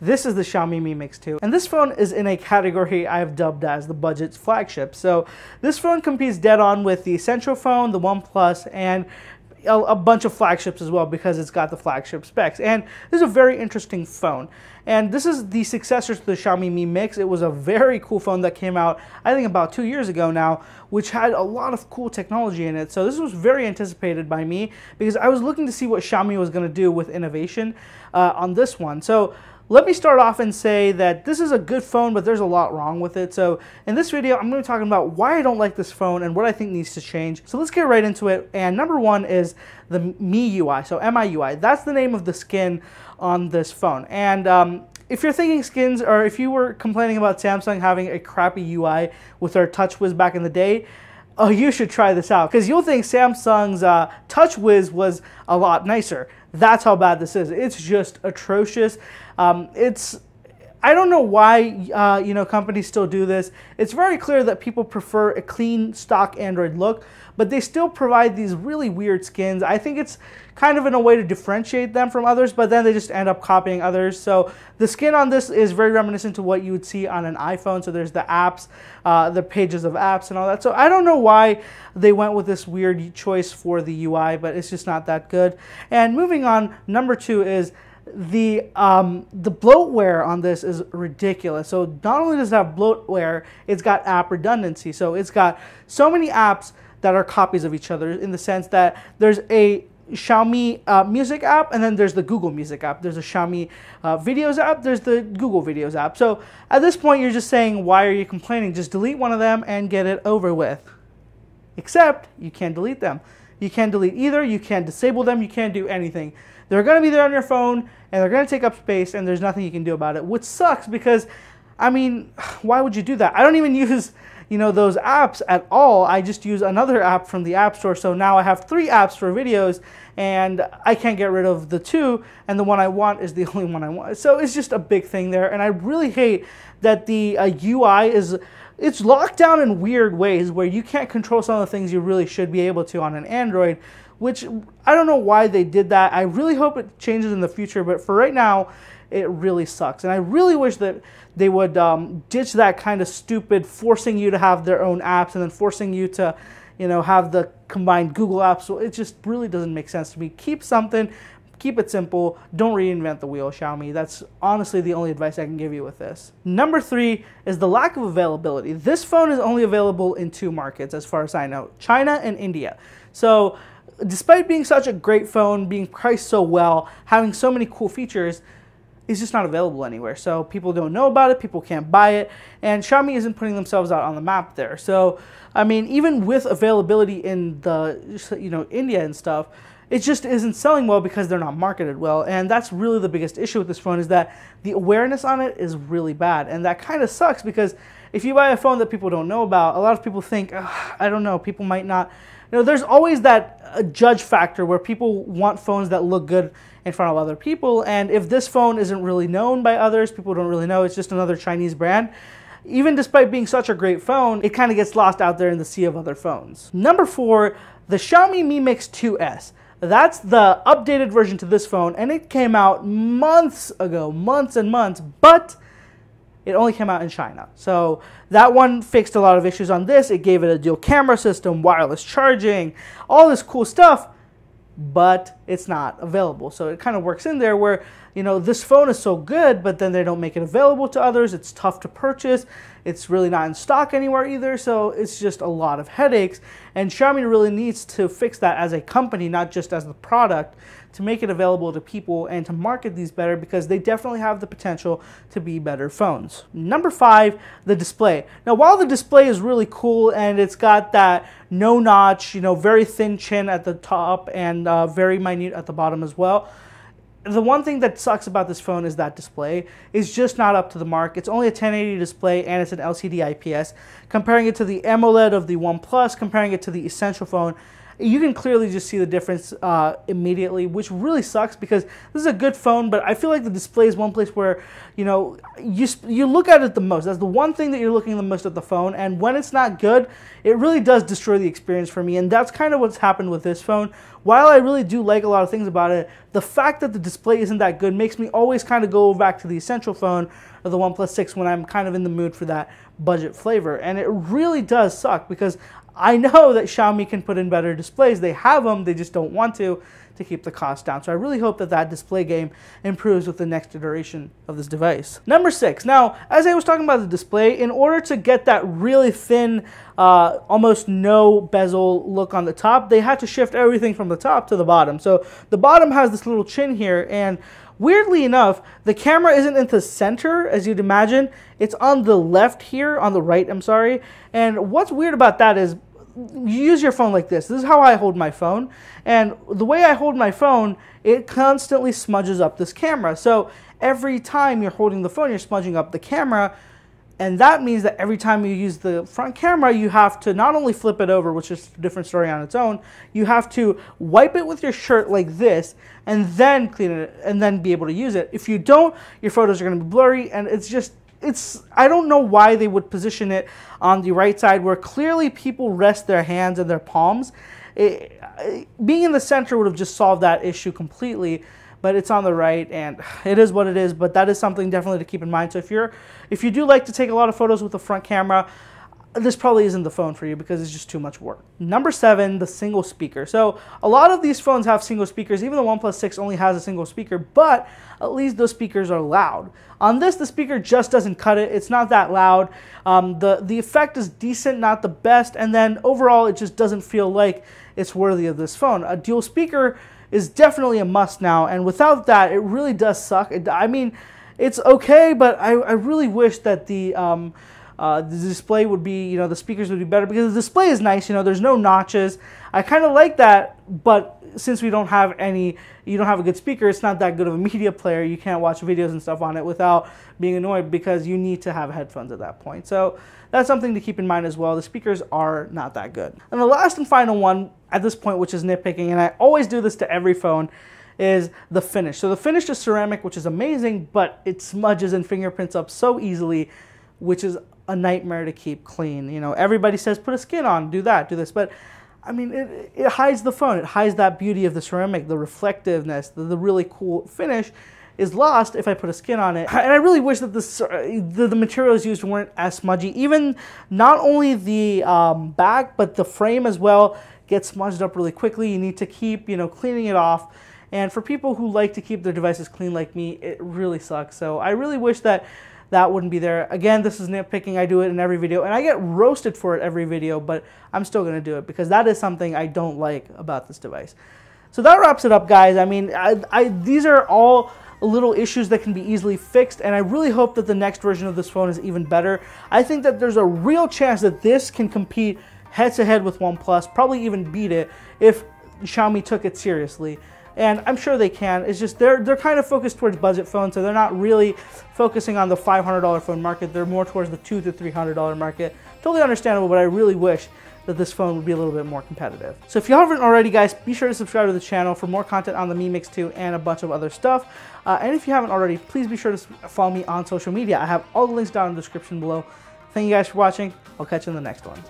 This is the Xiaomi Mi Mix 2, and this phone is in a category I have dubbed as the budget flagship. So this phone competes dead on with the Essential phone, the OnePlus, and a bunch of flagships as well, because it's got the flagship specs. And this is a very interesting phone. And this is the successor to the Xiaomi Mi Mix. It was a very cool phone that came out, I think, about 2 years ago now, which had a lot of cool technology in it. So this was very anticipated by me, because I was looking to see what Xiaomi was going to do with innovation on this one. So let me start off and say that this is a good phone, but there's a lot wrong with it. So in this video, I'm going to be talking about why I don't like this phone and what I think needs to change. So let's get right into it. And number one is the Mi UI, so MIUI. That's the name of the skin on this phone. And if you're thinking skins, or if you were complaining about Samsung having a crappy UI with their TouchWiz back in the day, oh, you should try this out, because you'll think Samsung's TouchWiz was a lot nicer. That's how bad this is. It's just atrocious. I don't know why companies still do this. It's very clear that people prefer a clean stock Android look, but they still provide these really weird skins. I think it's kind of in a way to differentiate them from others, but then they just end up copying others. So the skin on this is very reminiscent to what you would see on an iPhone. So there's the apps, the pages of apps and all that. So I don't know why they went with this weird choice for the UI, but it's just not that good. And moving on, number two is the bloatware on this is ridiculous. So not only does it have bloatware, it's got app redundancy. So it's got so many apps that are copies of each other, in the sense that there's a Xiaomi Music app, and then there's the Google Music app. There's a Xiaomi Videos app, there's the Google Videos app. So at this point, you're just saying, why are you complaining? Just delete one of them and get it over with. Except you can't delete them. You can't delete either, you can't disable them, you can't do anything. They're going to be there on your phone, and they're going to take up space, and there's nothing you can do about it, which sucks, because, I mean, why would you do that? I don't even use those apps at all. I just use another app from the App Store. So now I have 3 apps for videos, and I can't get rid of the 2, and the one I want is the only one I want. So it's just a big thing there, and I really hate that the UI it's locked down in weird ways where you can't control some of the things you really should be able to on an Android, which I don't know why they did that. I really hope it changes in the future, but for right now, it really sucks. And I really wish that they would ditch that kind of stupid forcing you to have their own apps and then forcing you to, have the combined Google apps. So it just really doesn't make sense to me. Keep something, keep it simple. Don't reinvent the wheel, Xiaomi. That's honestly the only advice I can give you with this. Number 3 is the lack of availability. This phone is only available in 2 markets, as far as I know, China and India. So despite being such a great phone, being priced so well, having so many cool features, it's just not available anywhere. So people don't know about it, people can't buy it, and Xiaomi isn't putting themselves out on the map there. So, I mean, even with availability in the, India and stuff, it just isn't selling well because they're not marketed well. And that's really the biggest issue with this phone, is that the awareness on it is really bad. And that kind of sucks, because if you buy a phone that people don't know about, a lot of people think, I don't know, people might not. There's always that judge factor where people want phones that look good in front of other people, and if this phone isn't really known by others, people don't really know, it's just another Chinese brand, even despite being such a great phone, it kind of gets lost out there in the sea of other phones. Number 4, the Xiaomi Mi Mix 2S. That's the updated version to this phone, and it came out months ago, months and months, but it only came out in China. So that one fixed a lot of issues on this. It gave it a dual camera system, wireless charging, all this cool stuff, but it's not available. So it kind of works in there where, this phone is so good, but then they don't make it available to others. It's tough to purchase. It's really not in stock anywhere either. So it's just a lot of headaches. And Xiaomi really needs to fix that as a company, not just as the product, to make it available to people and to market these better, because they definitely have the potential to be better phones. Number 5, the display. Now, while the display is really cool and it's got that no notch, very thin chin at the top and very minute at the bottom as well, the one thing that sucks about this phone is that display is just not up to the mark. It's only a 1080 display, and it's an LCD IPS. Comparing it to the AMOLED of the OnePlus, comparing it to the Essential phone, you can clearly just see the difference immediately, which really sucks because this is a good phone, but I feel like the display is one place where, you know, you look at it the most. That's the one thing that you're looking the most at the phone, and when it's not good, it really does destroy the experience for me, and that's kind of what's happened with this phone. While I really do like a lot of things about it, the fact that the display isn't that good makes me always kind of go back to the essential phone of the OnePlus 6 when I'm kind of in the mood for that budget flavor, and it really does suck because I know that Xiaomi can put in better displays. They have them, they just don't want to keep the cost down. So I really hope that that display game improves with the next iteration of this device. Number 6. Now, as I was talking about the display, in order to get that really thin, almost no bezel look on the top, they had to shift everything from the top to the bottom. So the bottom has this little chin here, and weirdly enough, the camera isn't in the center, as you'd imagine. It's on the left here, on the right, I'm sorry. And what's weird about that is, you use your phone like this. This is how I hold my phone. And the way I hold my phone, it constantly smudges up this camera. So every time you're holding the phone, you're smudging up the camera. And that means that every time you use the front camera, you have to not only flip it over, which is a different story on its own, you have to wipe it with your shirt like this, and then clean it, and then be able to use it. If you don't, your photos are going to be blurry, and I don't know why they would position it on the right side where clearly people rest their hands and their palms. Being in the center would have just solved that issue completely, but it's on the right, and it is what it is. But that is something definitely to keep in mind. So if you do like to take a lot of photos with the front camera, this probably isn't the phone for you because it's just too much work. Number 7, the single speaker. So a lot of these phones have single speakers. Even the OnePlus 6 only has a single speaker, but at least those speakers are loud. On this, the speaker just doesn't cut it. It's not that loud. The effect is decent, not the best, and then overall it just doesn't feel like it's worthy of this phone. A dual speaker is definitely a must now, and without that, it really does suck. I mean, it's okay, but I really wish that the display would be, the speakers would be better, because the display is nice, there's no notches. I kind of like that, but since you don't have a good speaker, it's not that good of a media player. You can't watch videos and stuff on it without being annoyed because you need to have headphones at that point. So that's something to keep in mind as well. The speakers are not that good. And the last and final one at this point, which is nitpicking, and I always do this to every phone, is the finish. So the finish is ceramic, which is amazing, but it smudges and fingerprints up so easily, which is a nightmare to keep clean. Everybody says put a skin on, do that, do this, but I mean, it hides the phone. It hides that beauty of the ceramic, the reflectiveness, the really cool finish is lost if I put a skin on it. And I really wish that the materials used weren't as smudgy. Even not only the back, but the frame as well gets smudged up really quickly. You need to keep, cleaning it off. And for people who like to keep their devices clean like me, it really sucks. So I really wish that wouldn't be there. Again, this is nitpicking. I do it in every video, and I get roasted for it every video, but I'm still going to do it because that is something I don't like about this device. So that wraps it up, guys. I mean, these are all little issues that can be easily fixed, and I really hope that the next version of this phone is even better. I think that there's a real chance that this can compete head-to-head with OnePlus, probably even beat it if Xiaomi took it seriously. And I'm sure they can. It's just they're kind of focused towards budget phones, so they're not really focusing on the $500 phone market. They're more towards the $200 to $300 market. Totally understandable, but I really wish that this phone would be a little bit more competitive. So if you haven't already, guys, be sure to subscribe to the channel for more content on the Mi Mix 2 and a bunch of other stuff. And if you haven't already, please be sure to follow me on social media. I have all the links down in the description below. Thank you guys for watching. I'll catch you in the next one.